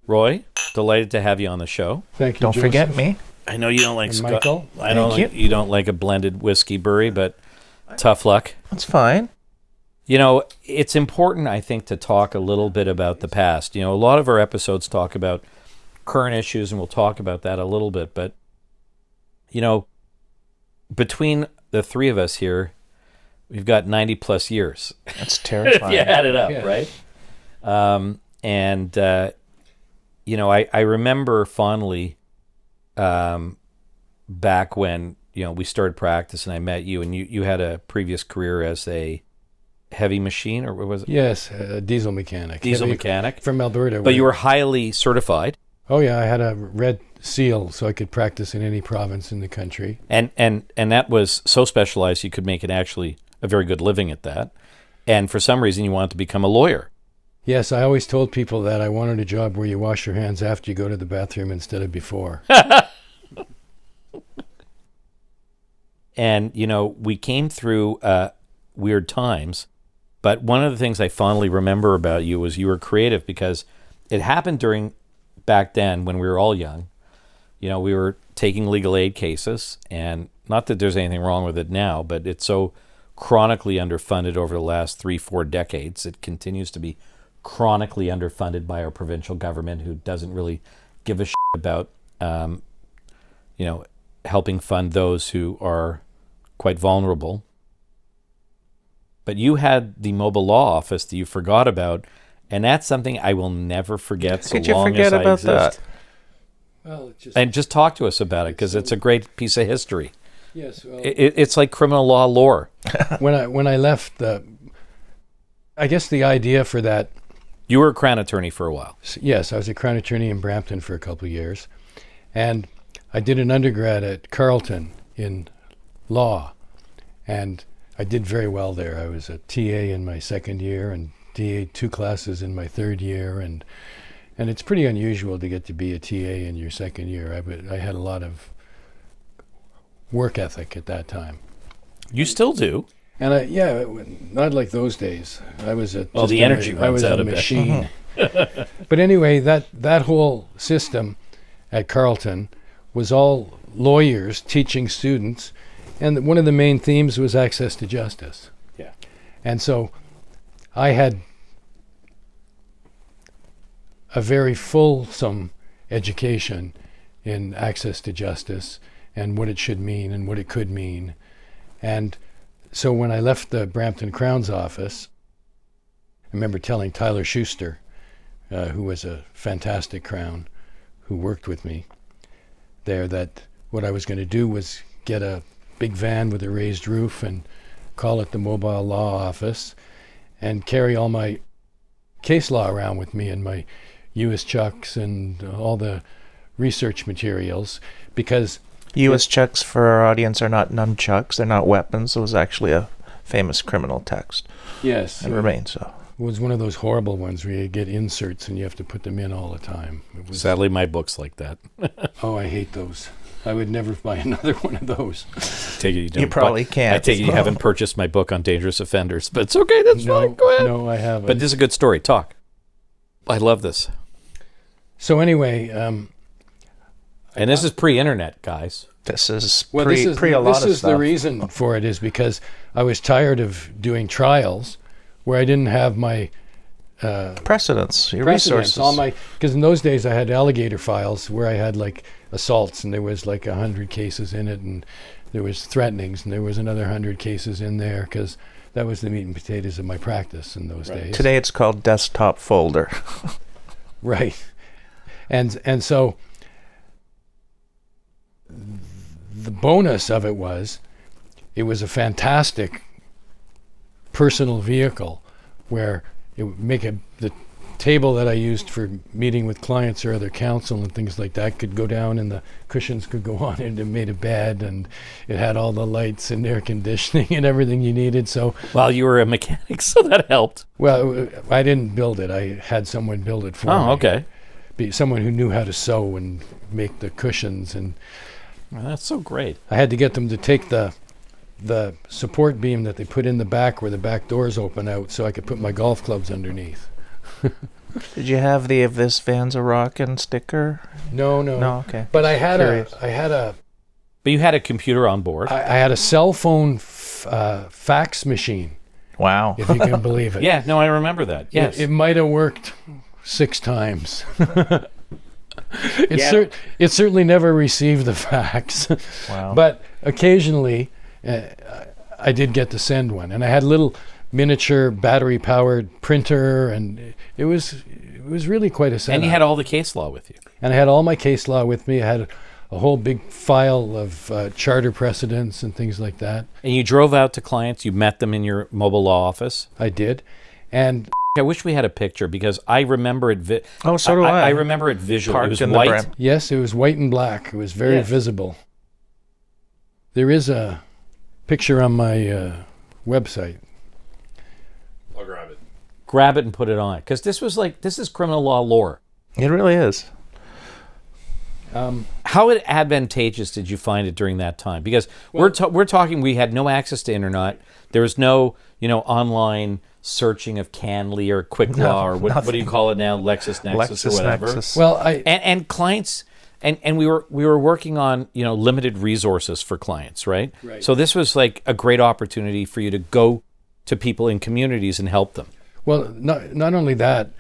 Roy, delighted to have you on the show. Thank you. Don't Joseph. forget me. I know you don't like Scotch. Michael. I don't Thank like, you don't like a blended whiskey Bury, but tough luck. That's fine. You know, it's important, I think, to talk a little bit about the past. You know, a lot of our episodes talk about current issues, and we'll talk about that a little bit. But, you know, between the three of us here, we've got 90 plus years. That's terrifying. If you add it up, Yeah. right? You know, I remember fondly back when, you know, we started practice and I met you, and you had a previous career as a heavy machine, or what was it? Yes, diesel mechanic. Diesel Heavy- mechanic. From Alberta. But you were highly certified. Oh, yeah, I had a red seal so I could practice in any province in the country. And that was so specialized you could make it actually a very good living at that. And for some reason you wanted to become a lawyer. Yes, I always told people that I wanted a job where you wash your hands after you go to the bathroom instead of before. And, you know, we came through weird times, but one of the things I fondly remember about you was you were creative, because it happened during back then when we were all young. You know, we were taking legal aid cases, and not that there's anything wrong with it now, but it's so chronically underfunded over the last 3-4 decades. It continues to be chronically underfunded by our provincial government, who doesn't really give a shit about, you know, helping fund those who are quite vulnerable. But you had the mobile law office that you forgot about, and that's something I will never forget so Could you long forget as I about exist. that? Well, it just, And just talk to us about it, because it's a great piece of history. yes, well, It's like criminal law lore. when I left, I guess the idea for that, You were a Crown attorney for a while. yes, I was a Crown attorney in Brampton for a couple of years, and I did an undergrad at Carleton in law, and I did very well there. I was a TA in my second year and TA 2 classes in my third year, and it's pretty unusual to get to be a TA in your second year. I had a lot of work ethic at that time. You still do. And not like those days. I was a Well, the energy runs out a bit. machine. But anyway, that whole system at Carleton was all lawyers teaching students, and one of the main themes was access to justice. Yeah. And so I had a very fulsome education in access to justice and what it should mean and what it could mean. And so when I left the Brampton Crown's office, I remember telling Tyler Schuster, who was a fantastic Crown, who worked with me there, that what I was going to do was get a big van with a raised roof and call it the Mobile Law Office and carry all my case law around with me and my U.S. chucks and all the research materials, because U.S. chucks, for our audience, are not nunchucks. They're not weapons. It was actually a famous criminal text. yes, And remains so. it was one of those horrible ones where you get inserts and you have to put them in all the time. It was, Sadly, my book's like that. oh, I hate those. I would never buy another one of those. Take it you don't. You probably but can't. I take it you haven't purchased my book on dangerous offenders, but it's okay. That's fine. Go ahead. No, I haven't. But this is a good story. Talk. I love this. So anyway, And this is pre-internet, guys. This is well, pre this is, a lot this of is stuff. the reason for it, is because I was tired of doing trials where I didn't have my Precedents, your precedents, resources. because in those days I had alligator files where I had like assaults and there was like 100 cases in it, and there was threatenings and there was another 100 cases in there, because that was the meat and potatoes of my practice in those days. Today it's called desktop folder. Right. And so the bonus of it was a fantastic personal vehicle where it would make the table that I used for meeting with clients or other counsel and things like that could go down, and the cushions could go on, and it made a bed, and it had all the lights and air conditioning and everything you needed. So, Well, you were a mechanic, so that helped. well, I didn't build it. I had someone build it for me. Oh, okay. Someone who knew how to sew and make the cushions, and Well, that's so great. I had to get them to take the support beam that they put in the back where the back doors open out so I could put my golf clubs underneath. Did you have the "If This Van's a Rockin'" sticker? No. No, okay. But I had Curious. But you had a computer on board. I had a cell phone fax machine, Wow. if you can believe it. Yeah, no, I remember that. Yes. It might have worked 6 times. It certainly never received the fax. Wow. But occasionally, I did get to send one, and I had a little miniature battery-powered printer, and it was really quite a setup. And you had all the case law with you. And I had all my case law with me. I had a whole big file of charter precedents and things like that. And you drove out to clients. You met them in your mobile law office. I did, and I wish we had a picture because I remember it. Oh, so do I. I remember it visually. Parked It was in the white. Bram. yes, it was white and black. It was very Yes. visible. There is a picture on my website. I'll grab it. Grab it and put it on. Because this is criminal law lore. It really is. How advantageous did you find it during that time? Because we're talking, we had no access to internet. There was no, online searching of Canly or Quick Law or what do you call it now, LexisNexis or whatever. LexisNexis. Well, And clients, and we were working on limited resources for clients, right? Right. So this was like a great opportunity for you to go to people in communities and help them. well, not only that,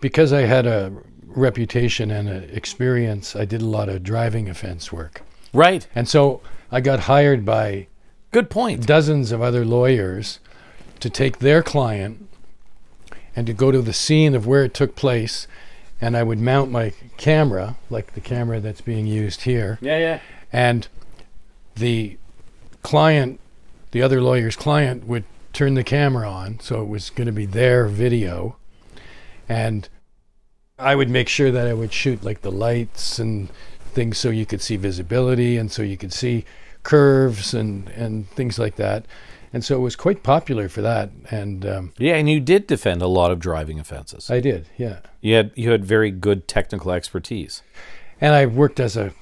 because I had a reputation and a experience, I did a lot of driving offense work. Right. And so I got hired by Good point. dozens of other lawyers to take their client and to go to the scene of where it took place, and I would mount my camera, like the camera that's being used here, Yeah. and the client, the other lawyer's client, would turn the camera on, so it was going to be their video, and I would make sure that I would shoot like the lights and things so you could see visibility and so you could see curves and things like that. And so it was quite popular for that. And Yeah, and you did defend a lot of driving offenses. I did, yeah. You had very good technical expertise. And I worked as a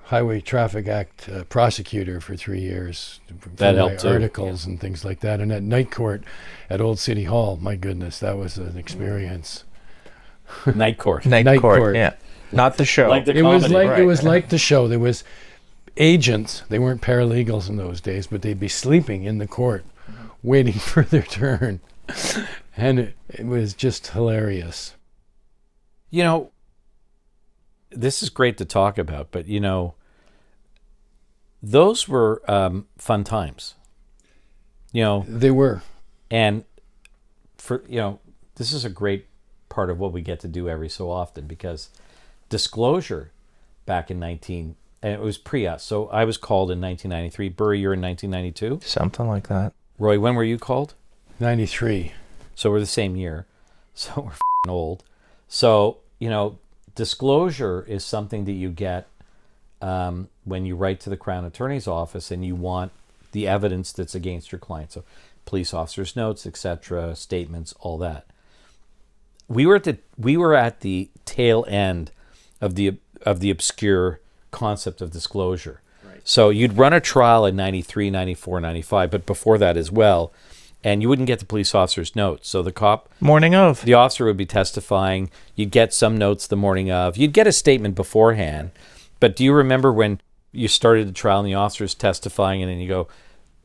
Highway Traffic Act prosecutor for 3 years. That for my helped too, articles and things like that. And at night court at Old City Hall, my goodness, that was an experience. Night court. Night Court. court. Yeah. Not the show. Like the It was comedy. like right. it was like the show. There was agents. They weren't paralegals in those days, but they'd be sleeping in the court, waiting for their turn, and it was just hilarious. This is great to talk about, but those were fun times. They were. And for this is a great part of what we get to do every so often, because disclosure back in and it was pre us. So I was called in 1993. Bury, you're in 1992. Something like that. Roy, when were you called? 93. So we're the same year. So we're f***ing old. So, disclosure is something that you get when you write to the Crown Attorney's office and you want the evidence that's against your client. So police officers' notes, etc., statements, all that. We were at the tail end of the obscure concept of disclosure. Right. So you'd run a trial in 93, 94, 95, but before that as well, and you wouldn't get the police officer's notes. So the officer would be testifying. You'd get some notes the morning of. You'd get a statement beforehand. But do you remember when you started the trial and the officer's testifying, and then you go,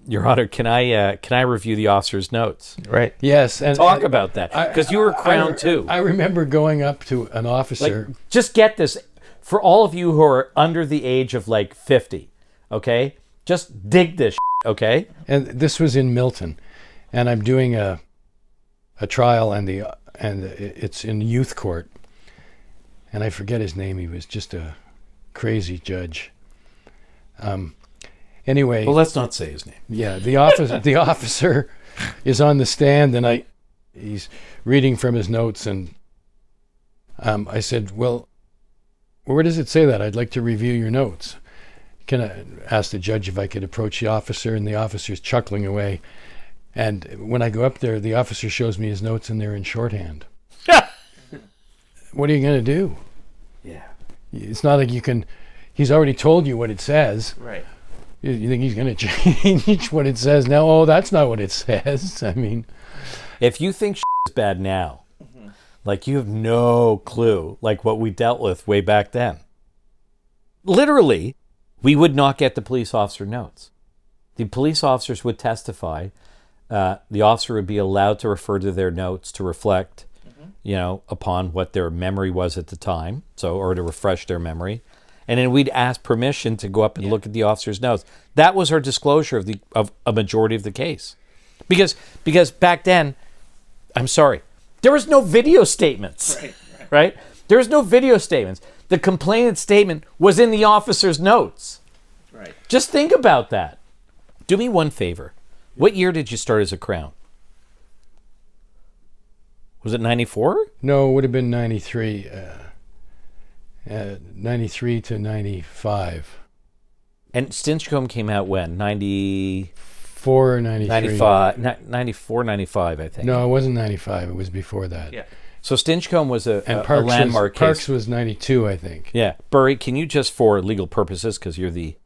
Your Honor, can I review the officer's notes? Right. Yes. And Talk about that, because you were Crown too. I remember going up to an officer. Just get this. For all of you who are under the age of 50, okay? Just dig this, okay? And this was in Milton, and I'm doing a trial, and it's in youth court, and I forget his name. He was just a crazy judge. Anyway. Well, let's not say his name. Yeah, the officer is on the stand, and he's reading from his notes, and I said, "Well, where does it say that? I'd like to review your notes." Can I ask the judge if I could approach the officer? And the officer's chuckling away. And when I go up there, the officer shows me his notes, and they're in shorthand. What are you going to do? Yeah. It's not like you can. He's already told you what it says. Right. You think he's going to change what it says now? Oh, that's not what it says. I mean, if you think is bad now, Like, you have no clue, like, what we dealt with way back then. Literally, we would not get the police officer notes. The police officers would testify. The officer would be allowed to refer to their notes to reflect, upon what their memory was at the time, or to refresh their memory. And then we'd ask permission to go up and look at the officer's notes. That was our disclosure of a majority of the case. Because back then, I'm sorry, there was no video statements, right? There was no video statements. The complainant statement was in the officer's notes. Right. Just think about that. Do me one favor. What year did you start as a Crown? Was it 94? No, it would have been 93. 93 to 95. And Stinchcombe came out when? 4 or 93. 94, 95, I think. No, it wasn't 95. It was before that. Yeah. So Stinchcombe was a Parks landmark case. Parks was 92, I think. Yeah. Bury, can you just, for legal purposes, because you're the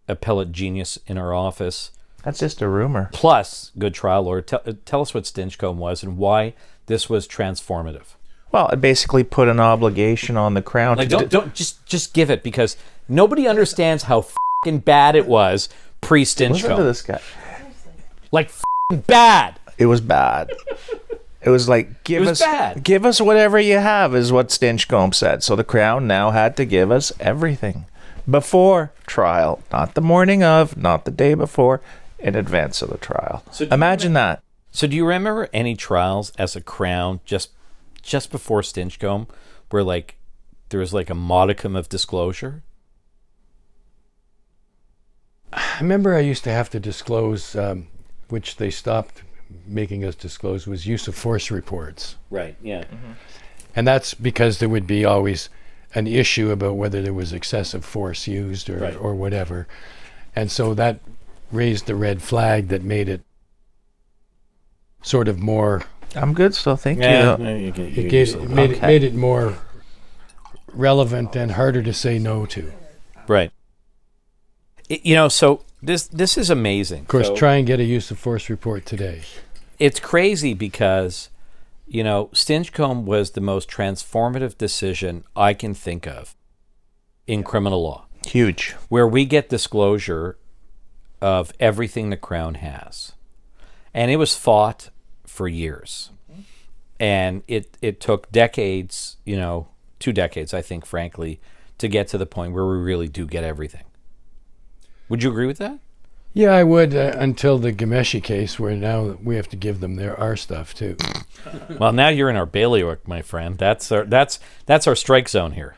appellate genius in our office, That's just a rumor. plus good trial lawyer, tell us what Stinchcombe was and why this was transformative. Well, it basically put an obligation on the Crown. Like, don't just give it, because nobody understands how fucking bad it was Listen to pre-Stinchcombe. this guy. Like, fucking bad. It was bad. It was like, give us whatever you have, is what Stinchcombe said. So the Crown now had to give us everything before trial, not the morning of, not the day before, in advance of the trial. So imagine that. So do you remember any trials as a Crown just before Stinchcombe where, like, there was like a modicum of disclosure? I remember I used to have to disclose, which they stopped making us disclose, was use of force reports. Right, yeah. Mm-hmm. And that's because there would be always an issue about whether there was excessive force used or whatever. And so that raised the red flag that made it sort of more... I'm good still, thank you. It made it more relevant and harder to say no to. Right. So this is amazing. Of course, try and get a use of force report today. It's crazy because, Stinchcombe was the most transformative decision I can think of in criminal law, Huge. where we get disclosure of everything the Crown has. And it was fought for years. And it took decades, 2 decades, I think, frankly, to get to the point where we really do get everything. Would you agree with that? Yeah, I would, until the Ghomeshi case, where now we have to give them our stuff too. Well, now you're in our bailiwick, my friend. That's our strike zone here.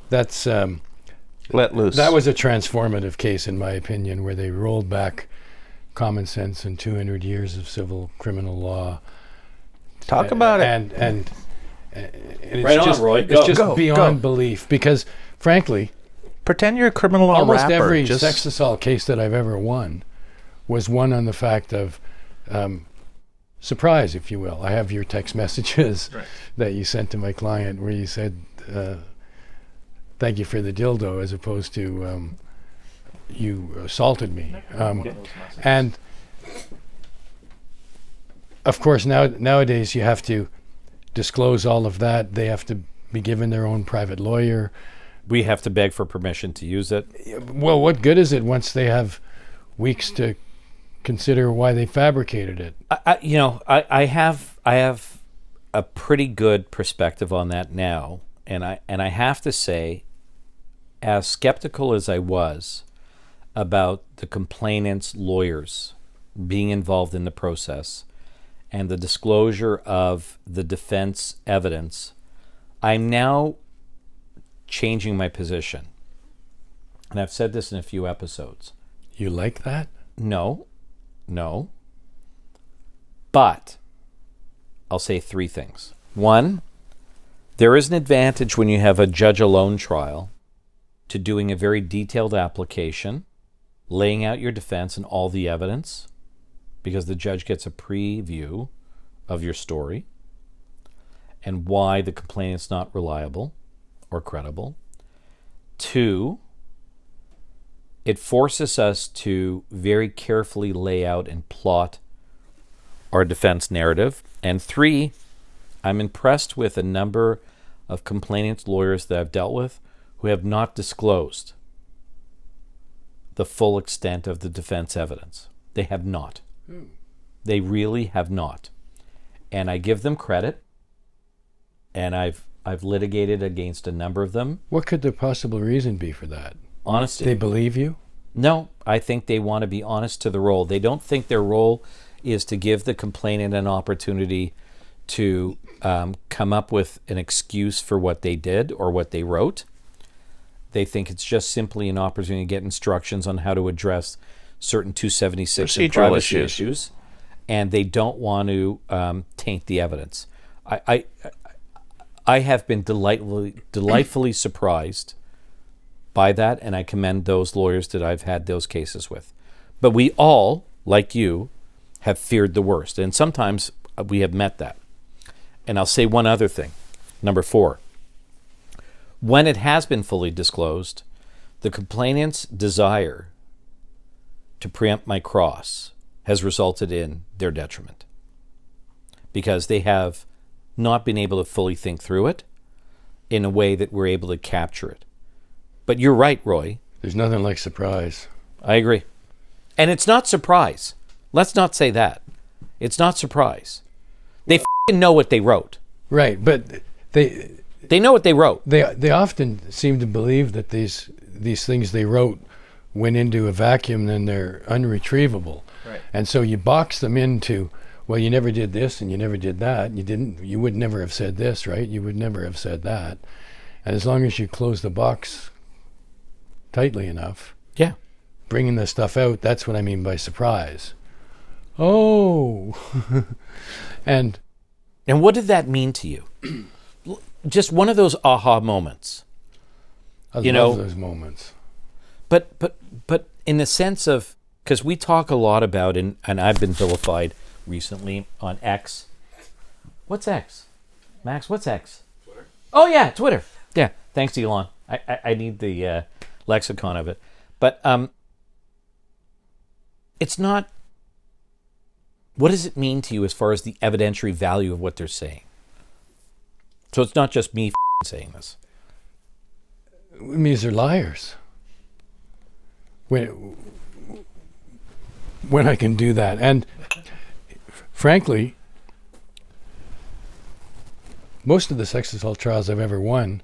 That's Let loose. that was a transformative case, in my opinion, where they rolled back common sense and 200 years of civil criminal law. Talk about it. And it's Right on, just, Roy. It's just Go. beyond belief, because, frankly, Pretend you're a criminal law almost rapper. every Just sex assault case that I've ever won was won on the fact of surprise, if you will. I have your text messages that you sent to my client where you said, thank you for the dildo, as opposed to you assaulted me. And of course, nowadays you have to disclose all of that. They have to be given their own private lawyer. We have to beg for permission to use it. Well, what good is it once they have weeks to consider why they fabricated it? I have a pretty good perspective on that now, and I have to say, as skeptical as I was about the complainant's lawyers being involved in the process and the disclosure of the defense evidence, I'm now changing my position. And I've said this in a few episodes. You like that? No. But I'll say 3 things. 1, there is an advantage when you have a judge alone trial to doing a very detailed application, laying out your defense and all the evidence, because the judge gets a preview of your story and why the complainant's not reliable or credible. 2, it forces us to very carefully lay out and plot our defense narrative. And 3, I'm impressed with a number of complainants' lawyers that I've dealt with who have not disclosed the full extent of the defense evidence. They have not. They really have not. And I give them credit, and I've litigated against a number of them. What could the possible reason be for that? Honesty. They believe you? No, I think they want to be honest to the role. They don't think their role is to give the complainant an opportunity to come up with an excuse for what they did or what they wrote. They think it's just simply an opportunity to get instructions on how to address certain 276 and privacy issues, and they don't want to taint the evidence. I have been delightfully surprised by that, and I commend those lawyers that I've had those cases with. But we all, like you, have feared the worst, and sometimes we have met that. And I'll say one other thing. Number 4. When it has been fully disclosed, the complainant's desire to preempt my cross has resulted in their detriment, because they have not been able to fully think through it in a way that we're able to capture it. But you're right, Roy. There's nothing like surprise. I agree. And it's not surprise. Let's not say that. It's not surprise. They know what they wrote. Right, but they know what they wrote. They often seem to believe that these things they wrote went into a vacuum and they're unretrievable. Right. And so you box them into, well, you never did this and you never did that. You would never have said this, right? You would never have said that. And as long as you close the box tightly enough, yeah, bringing the stuff out, that's what I mean by surprise. Oh. And what did that mean to you? Just one of those aha moments. I love those moments. But in the sense of, because we talk a lot about, and I've been vilified recently on X. What's X? Max, what's X? Twitter. Oh, yeah, Twitter. Yeah, thanks, Elon. I need the lexicon of it. But it's not, what does it mean to you as far as the evidentiary value of what they're saying? So it's not just me saying this. It means they're liars. When I can do that. And frankly, most of the sex assault trials I've ever won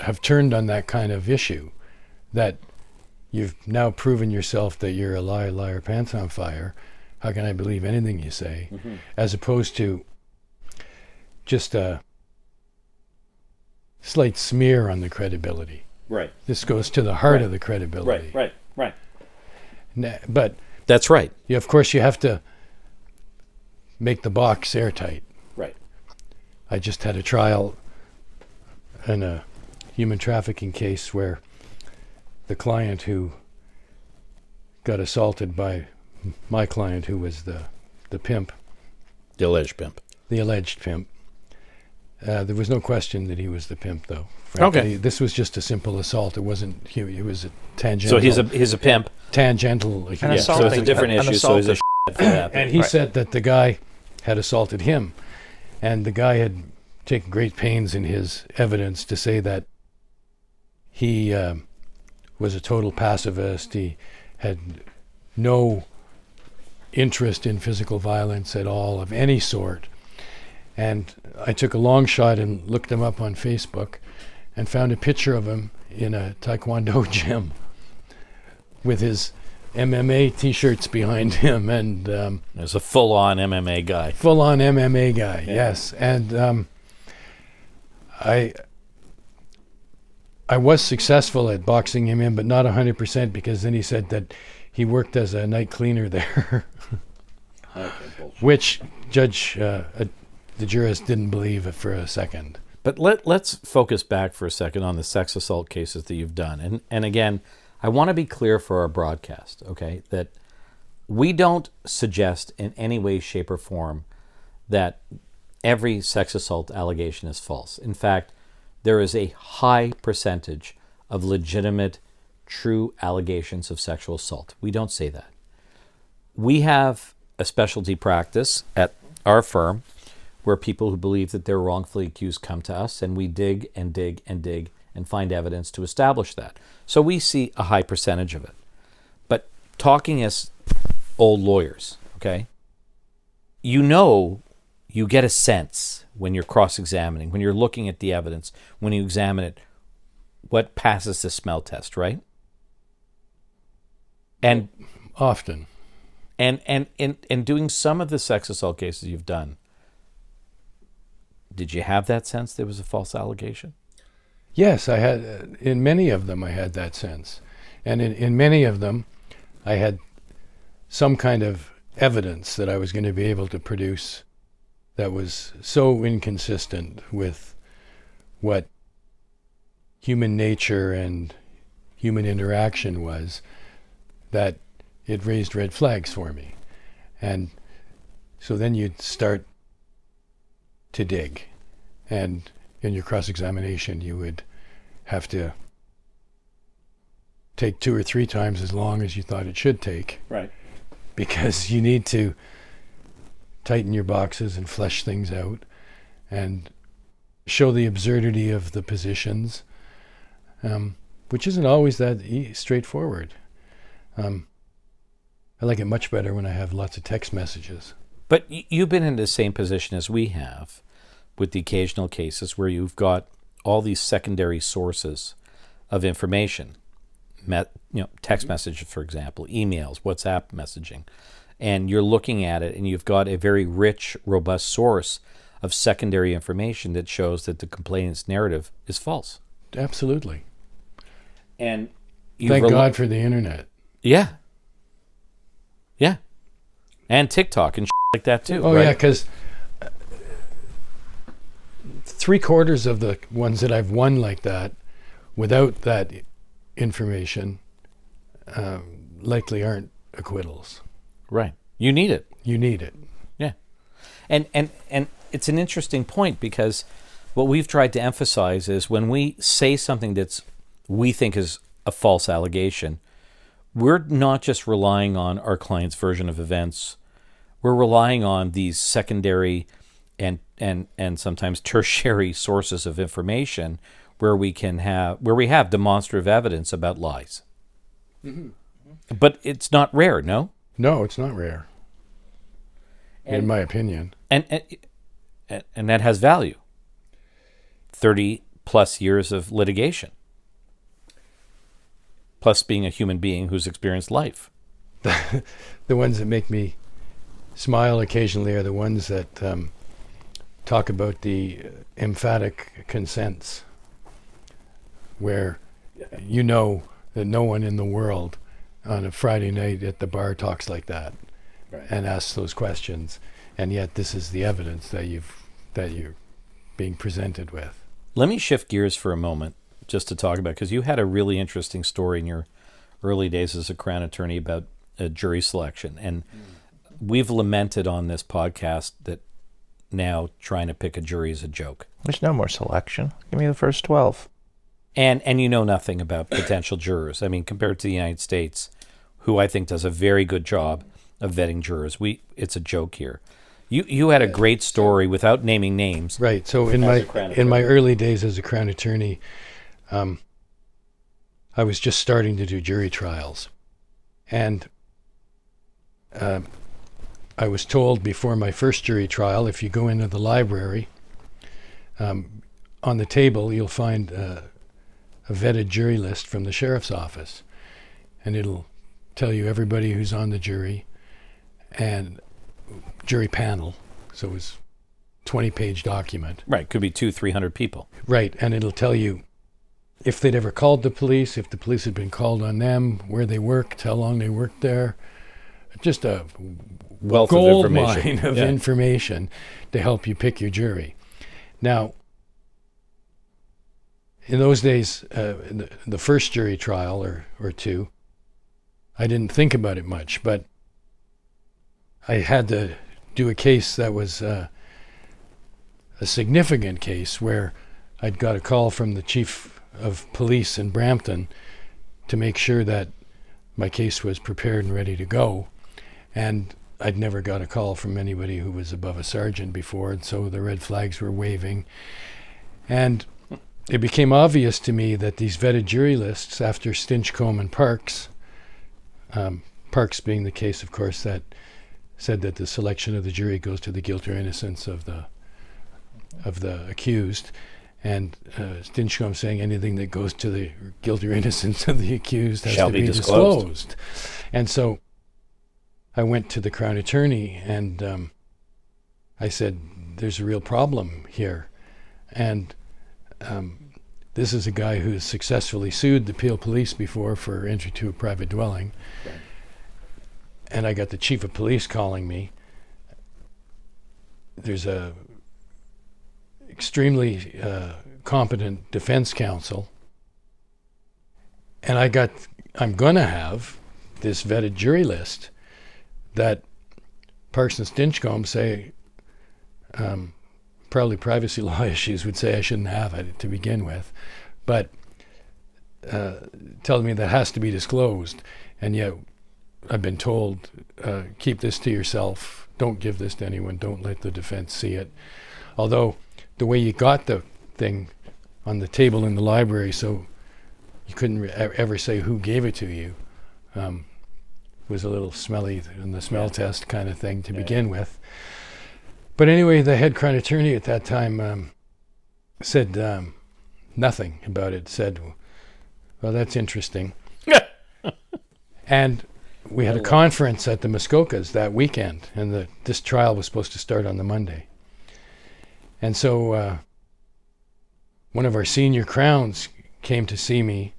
have turned on that kind of issue, that you've now proven yourself that you're a liar, pants on fire. How can I believe anything you say? Mm-hmm. As opposed to just a slight smear on the credibility. Right. This goes to the heart of the credibility. Right. But that's right. Of course, you have to make the box airtight. Right. I just had a trial in a human trafficking case where the client who got assaulted by my client, who was the pimp. The alleged pimp. The alleged pimp. There was no question that he was the pimp, though. Frankly, okay. This was just a simple assault. It wasn't. It was a tangential. So he's a pimp. Tangential. Yeah, so it's a different issue. So he's a for that. And he said that the guy had assaulted him, and the guy had taken great pains in his evidence to say that he was a total pacifist. He had no interest in physical violence at all of any sort. And I took a long shot and looked him up on Facebook and found a picture of him in a Taekwondo gym with his MMA t-shirts behind him. And there's a full-on MMA guy. Full-on MMA guy, yeah. Yes. And I was successful at boxing him in, but not 100%, because then he said that he worked as a night cleaner there, which the jurist didn't believe it for a second. But let's focus back for a second on the sex assault cases that you've done. And again, I want to be clear for our broadcast, okay, that we don't suggest in any way, shape, or form that every sex assault allegation is false. In fact, there is a high percentage of legitimate, true allegations of sexual assault. We don't say that. We have a specialty practice at our firm where people who believe that they're wrongfully accused come to us, and we dig and dig and dig and find evidence to establish that. So we see a high percentage of it. But talking as old lawyers, okay, you get a sense when you're cross-examining, when you're looking at the evidence, when you examine it, what passes the smell test, right? And often. And doing some of the sex assault cases you've done, did you have that sense there was a false allegation? Yes, I had. In many of them, I had that sense. And in many of them, I had some kind of evidence that I was going to be able to produce that was so inconsistent with what human nature and human interaction was that it raised red flags for me. And so then you'd start to dig. And in your cross-examination, you would have to take 2 or 3 times as long as you thought it should take. Right. Because you need to tighten your boxes and flesh things out and show the absurdity of the positions, which isn't always that straightforward. I like it much better when I have lots of text messages. But you've been in the same position as we have, with the occasional cases where you've got all these secondary sources of information, text messages, for example, emails, WhatsApp messaging, and you're looking at it and you've got a very rich, robust source of secondary information that shows that the complainant's narrative is false. Absolutely. And thank God for the internet. Yeah. Yeah. And TikTok and like that too. Oh, right? yeah, because 3/4 of the ones that I've won like that, without that information, likely aren't acquittals. Right. You need it. You need it. Yeah. And it's an interesting point, because what we've tried to emphasize is when we say something we think is a false allegation, we're not just relying on our client's version of events. We're relying on these secondary and sometimes tertiary sources of information where we have demonstrative evidence about lies. Mm-hmm. But it's not rare, no? No, it's not rare. In my opinion. And that has value. 30 plus years of litigation. Plus being a human being who's experienced life. The ones that make me smile occasionally are the ones that talk about the emphatic consents, where you know that no one in the world on a Friday night at the bar talks like that, right, and asks those questions, and yet this is the evidence that you're being presented with. Let me shift gears for a moment just to talk about, because you had a really interesting story in your early days as a Crown attorney about jury selection, and we've lamented on this podcast that now trying to pick a jury is a joke. There's no more selection. Give me the first 12. And you know nothing about potential jurors. I mean, compared to the United States, who I think does a very good job of vetting jurors, it's a joke here. You had a great story without naming names. Right. So in my early days as a Crown attorney, I was just starting to do jury trials, and I was told before my first jury trial, if you go into the library, on the table you'll find a vetted jury list from the sheriff's office, and it'll tell you everybody who's on the jury and jury panel. So it was a 20-page document. Right, could be 200-300 people. Right, and it'll tell you if they'd ever called the police, if the police had been called on them, where they worked, how long they worked there. Just a wealth gold of information. Mine of information to help you pick your jury. Now, in those days, the first jury trial or two, I didn't think about it much, but I had to do a case that was a significant case where I'd got a call from the chief of police in Brampton to make sure that my case was prepared and ready to go. And I'd never got a call from anybody who was above a sergeant before, and so the red flags were waving. And it became obvious to me that these vetted jury lists after Stinchcombe and Parks, Parks being the case, of course, that said that the selection of the jury goes to the guilt or innocence of the accused, and Stinchcombe saying anything that goes to the guilt or innocence of the accused has to be disclosed. And so I went to the Crown Attorney and I said, there's a real problem here. And this is a guy who's successfully sued the Peel Police before for entry to a private dwelling. Right. And I got the chief of police calling me. There's a extremely competent defense counsel. And I'm going to have this vetted jury list that Parks and Stinchcombe say, probably privacy law issues would say I shouldn't have it to begin with, but telling me that has to be disclosed. And yet I've been told, keep this to yourself, don't give this to anyone, don't let the defense see it. Although the way you got the thing on the table in the library, so you couldn't ever say who gave it to you, was a little smelly in the smell test kind of thing to begin with. But anyway, the head Crown Attorney at that time said nothing about it, said, well, that's interesting. And we had a conference at the Muskokas that weekend, and this trial was supposed to start on the Monday. And so one of our senior Crowns came to see me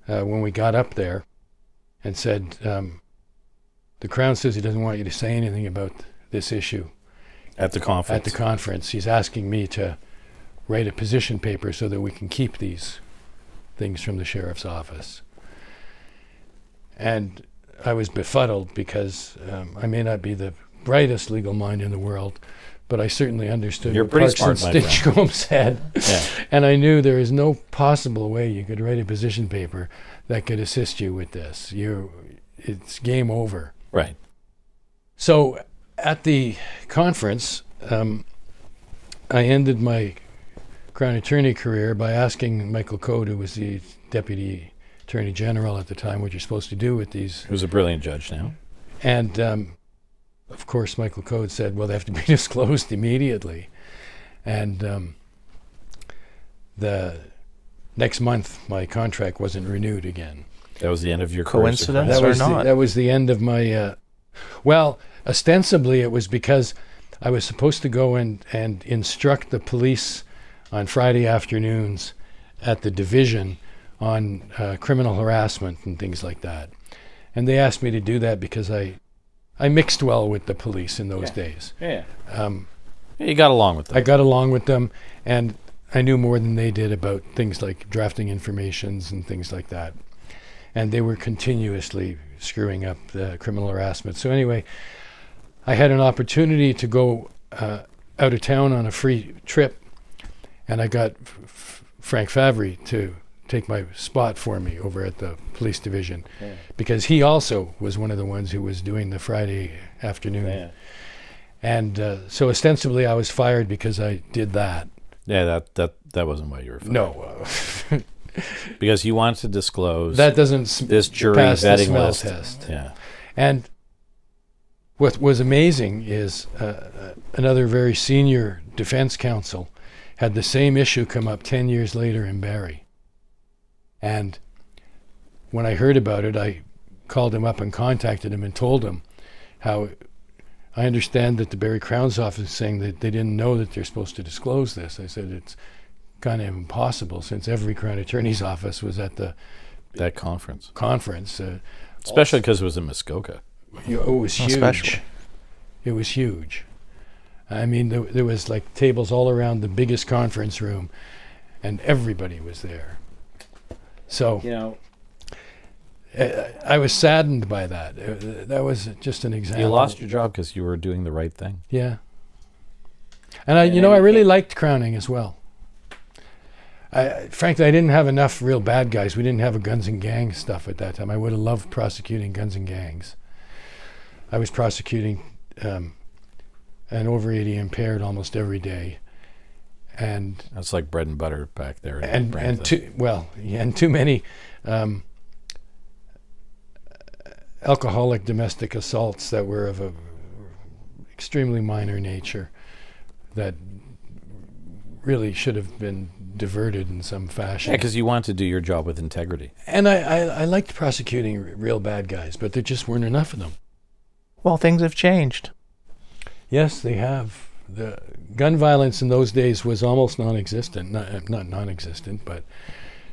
when we got up there and said, the Crown says he doesn't want you to say anything about this issue. At the conference? At the conference. He's asking me to write a position paper so that we can keep these things from the sheriff's office. And I was befuddled because I may not be the brightest legal mind in the world, but I certainly understood You're what pretty Parks smart, and my friend. Stinchcombe said. Yeah. And I knew there is no possible way you could write a position paper that could assist you with this. It's game over. Right. So at the conference, I ended my Crown Attorney career by asking Michael Code, who was the Deputy Attorney General at the time, what you're supposed to do with these. Who's a brilliant judge now. And of course, Michael Code said, well, they have to be disclosed immediately. And the next month, my contract wasn't renewed again. That was the end of your career. Coincidence or not? That was the end of my, well, ostensibly it was because I was supposed to go and instruct the police on Friday afternoons at the division on criminal harassment and things like that. And they asked me to do that because I mixed well with the police in those days. Yeah. You got along with them. I got along with them, and I knew more than they did about things like drafting informations and things like that. And they were continuously screwing up the criminal harassment. So anyway, I had an opportunity to go out of town on a free trip, and I got Frank Favre to take my spot for me over at the police division, because he also was one of the ones who was doing the Friday afternoon. Yeah. And so ostensibly I was fired because I did that. Yeah, that wasn't why you were fired. No. Because you wanted to disclose that doesn't this jury pass vetting the smell list. test. Yeah. And what was amazing is another very senior defense counsel had the same issue come up 10 years later in Barrie. And when I heard about it, I called him up and contacted him and told him how I understand that the Barrie Crown's office is saying that they didn't know that they're supposed to disclose this. I said, it's kind of impossible since every Crown Attorney's office was at that conference. Especially because it was in Muskoka. It was huge. Special. It was huge. I mean, there was like tables all around the biggest conference room, and everybody was there. So, I was saddened by that. That was just an example. You lost your job because you were doing the right thing. Yeah. And I really liked crowning as well. Frankly, I didn't have enough real bad guys. We didn't have a guns and gangs stuff at that time. I would have loved prosecuting guns and gangs. I was prosecuting an over 80 impaired almost every day. And that's like bread and butter back there. And too many alcoholic domestic assaults that were of a extremely minor nature that really should have been diverted in some fashion. Yeah, because you want to do your job with integrity. And I liked prosecuting real bad guys, but there just weren't enough of them. Well, things have changed. Yes, they have. The gun violence in those days was almost non-existent. Not non-existent, but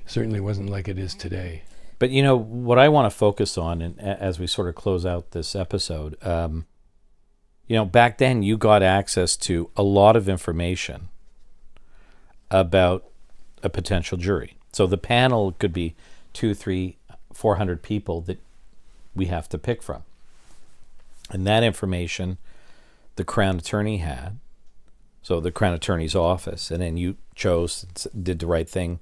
certainly wasn't like it is today. But you know what I want to focus on, and as we sort of close out this episode, back then you got access to a lot of information about a potential jury. So the panel could be 200, 300, 400 people that we have to pick from, and that information the Crown Attorney had. So the Crown Attorney's office, and then you did the right thing,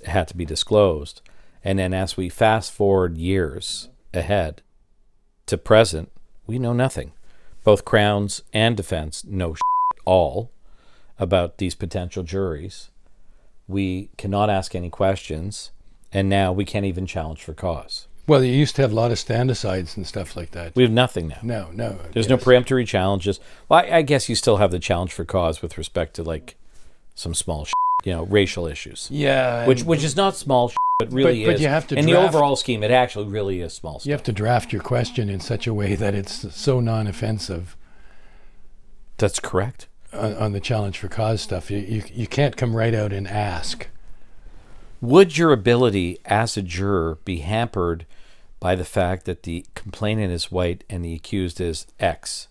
it had to be disclosed. And then as we fast forward years ahead to present, we know nothing. Both Crowns and Defense know all about these potential juries. We cannot ask any questions, and now we can't even challenge for cause. Well, you used to have a lot of stand-asides and stuff like that. We have nothing now. No. There's no preemptory challenges. Well, I guess you still have the challenge for cause with respect to like some small, racial issues. Yeah, which is not small, but really but is. you have to in the overall scheme, it actually really is small. You have to draft your question in such a way that it's so non-offensive. That's correct. On the challenge for cause stuff, you can't come right out and ask. Would your ability as a juror be hampered by the fact that the complainant is white and the accused is X?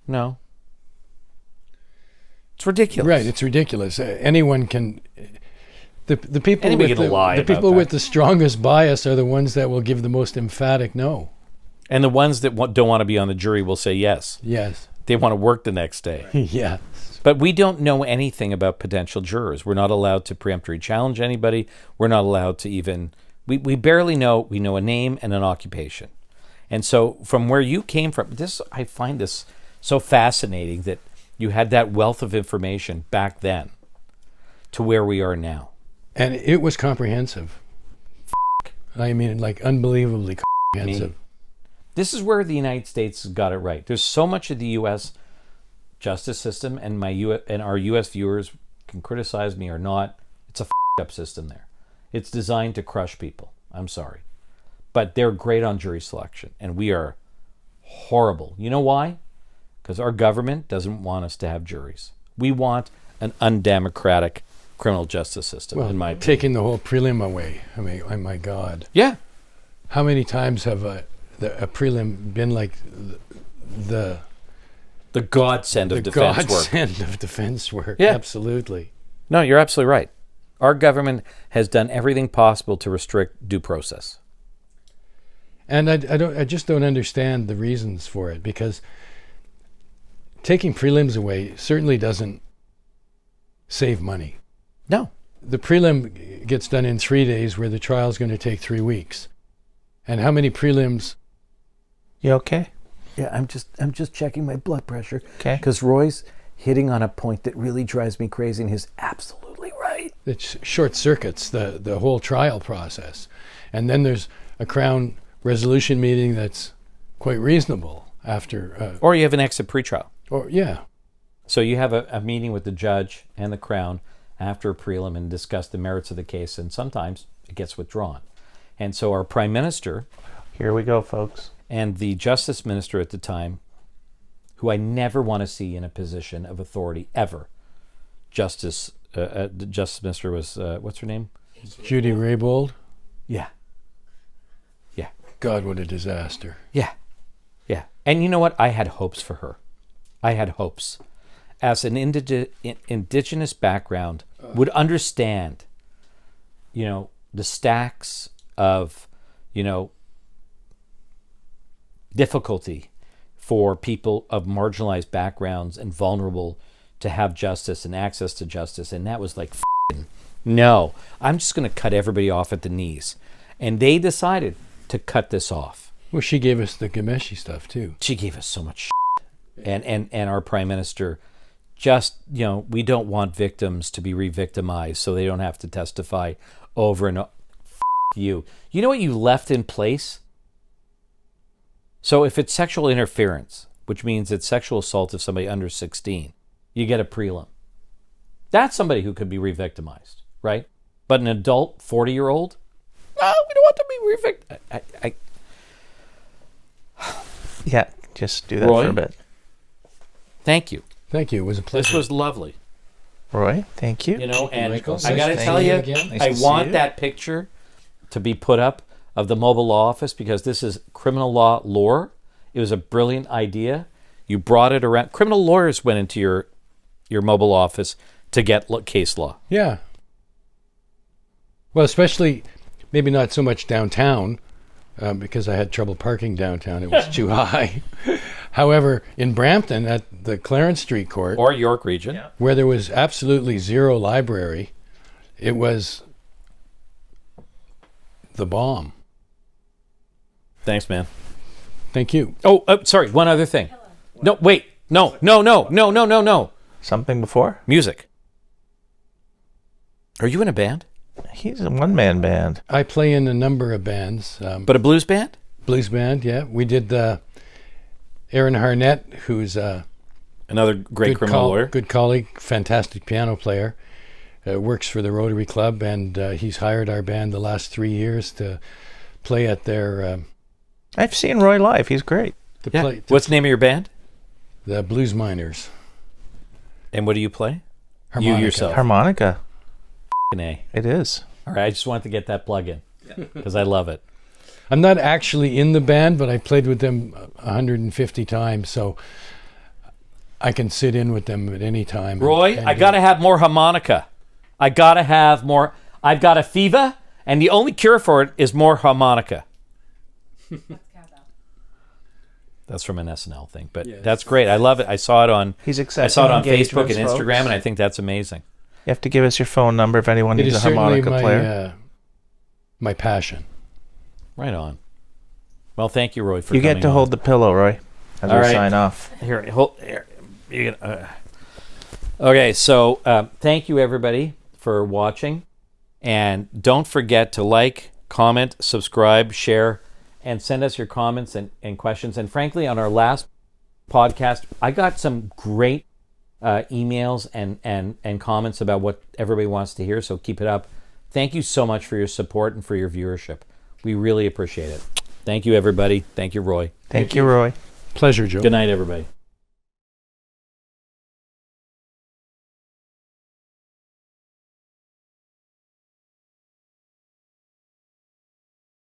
No. It's ridiculous. Right, it's ridiculous. Anyone can. The people with the strongest bias are the ones that will give the most emphatic no. And the ones that don't want to be on the jury will say yes. Yes. They want to work the next day. Yeah. But we don't know anything about potential jurors. We're not allowed to preemptory challenge anybody. We're not allowed to even... We barely know. We know a name and an occupation. And so from where you came from, I find this so fascinating that you had that wealth of information back then to where we are now. And it was comprehensive. I mean, like unbelievably comprehensive. This is where the United States got it right. There's so much of the U.S. justice system, and our U.S. viewers can criticize me or not. It's a up system there. It's designed to crush people. I'm sorry. But they're great on jury selection, and we are horrible. You know why? Because our government doesn't want us to have juries. We want an undemocratic criminal justice system, in my opinion. Taking the whole prelim away. I mean, oh my God. Yeah. How many times have a prelim been like the godsend of defense work? The godsend of defense work. Yeah. Absolutely. No, you're absolutely right. Our government has done everything possible to restrict due process. And I just don't understand the reasons for it, because taking prelims away certainly doesn't save money. No. The prelim gets done in 3 days where the trial's going to take 3 weeks. And how many prelims? You okay? Yeah, I'm just checking my blood pressure. Okay. Because Roy's hitting on a point that really drives me crazy, and he's absolutely right. It short circuits the whole trial process. And then there's a Crown resolution meeting that's quite reasonable after... or you have an exit pretrial. Or yeah. So you have a meeting with the judge and the Crown after a prelim and discuss the merits of the case, and sometimes it gets withdrawn. And so our Prime Minister... Here we go, folks. And the Justice Minister at the time, who I never want to see in a position of authority ever. The Justice Minister was, what's her name? Judy Raybould? Yeah. Yeah. God, what a disaster. Yeah. Yeah. And you know what? I had hopes for her. I had hopes. As an indigenous background, would understand, the stacks of, difficulty for people of marginalized backgrounds and vulnerable to have justice and access to justice. And that was like, no, I'm just going to cut everybody off at the knees. And they decided to cut this off. Well, she gave us the Gameshi stuff too. She gave us so much and our prime minister just, we don't want victims to be re-victimized so they don't have to testify over and over. You. You know what you left in place? So if it's sexual interference, which means it's sexual assault of somebody under 16, you get a prelim. That's somebody who could be re-victimized, right? But an adult 40-year-old? No, we don't want to be re-victimized. Yeah, just do that Roy? for a bit. Thank you. Thank you. It was a pleasure. This was lovely. Roy, thank you. And Michael, I got to thank tell you you, again. Nice I to see want you. that picture to be put up of the mobile law office because this is criminal law lore. It was a brilliant idea. You brought it around. Criminal lawyers went into your mobile office to get case law. Yeah. Well, especially maybe not so much downtown because I had trouble parking downtown. It was too high. However, in Brampton at the Clarence Street Court, Or York Region. where there was absolutely zero library, it was the bomb. Thanks, man. Thank you. Oh, sorry. One other thing. No, wait. No. Something before? Music. Are you in a band? He's a one-man band. I play in a number of bands. But a blues band? Blues band, yeah. We did Aaron Harnett, who's a Another great criminal lawyer. good colleague, fantastic piano player, works for the Rotary Club, and he's hired our band the last 3 years to play at their... I've seen Roy live. He's great. What's the name of your band? The Blues Miners. And what do you play? Harmonica. You yourself. Harmonica. A. It is. All right, I just wanted to get that plug in because I love it. I'm not actually in the band, but I played with them 150 times, so I can sit in with them at any time. Roy, I got to have more harmonica. I got to have more. I've got a fever, and the only cure for it is more harmonica. That's from an SNL thing, but that's great. I love it. I saw it on. He's I accepting saw it on Facebook and engagements, Instagram, folks. and I think that's amazing. You have to give us your phone number if anyone It needs is a certainly harmonica player. my passion. Right on. Well, thank you, Roy, for You coming get to on. hold the pillow, Roy, as All we right. sign off. Here, hold. Here, you can, okay, so thank you everybody for watching, and don't forget to like, comment, subscribe, share, and send us your comments and questions. And frankly, on our last podcast, I got some great emails and comments about what everybody wants to hear. So keep it up. Thank you so much for your support and for your viewership. We really appreciate it. Thank you, everybody. Thank you, Roy. Thank you, Roy. Pleasure, Joe. Good night, everybody.